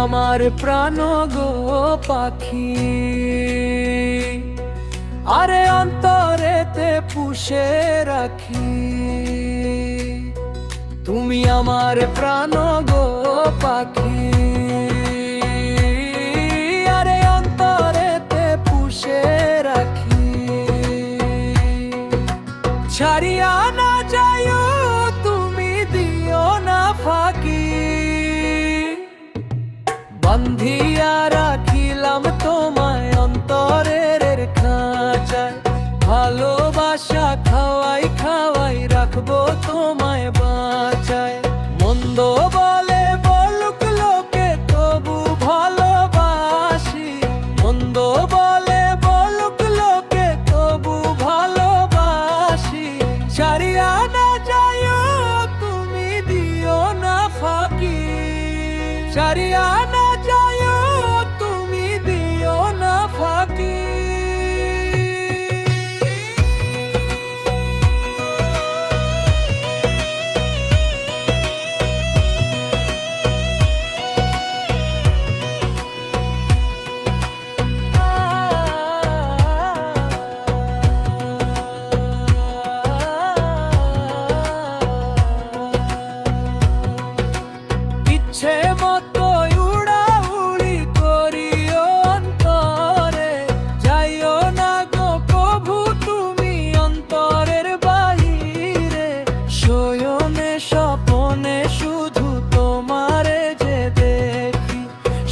আমার প্রাণ গো পাখি, আরে অন্তরেতে পুষে রাখি। তুমি আমার প্রাণ গো পাখি, আরে অন্তরেতে পুষে রাখি। ছাড়িয়া না যাইও তুমি, দিও না ফাঁকি, বান্ধিয়া রাখিলাম তোমায় অন্তরের খাঁচায়। ভালোবাসা খাওয়াই খাওয়াই রাখবো তোমায় বাঁচায়। মন্দ বলে বলুক লোকে তবু ভালোবাসি, মন্দ বলে বলুক লোকে তবু ভালোবাসি। ছাড়িয়া না যাইও তুমি, দিও না ফাঁকি, ছাড়িয়া না যাইও তুমি, দিও না ফাঁকি। ইচ্ছে মতো উড়াউড়ি করিও অন্তরে, যাইও না গো কভু তুমি অন্তরের বাহিরে। শয়নে স্বপনে শুধু তোমারে যে দেখি,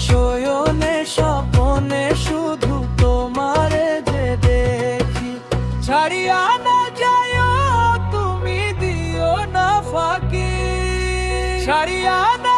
শয়নে স্বপনে শুধু তোমারে যে দেখি। ছাড়িয়া না যাইও তুমি, দিও না ফাঁকি, ছাড়িয়া না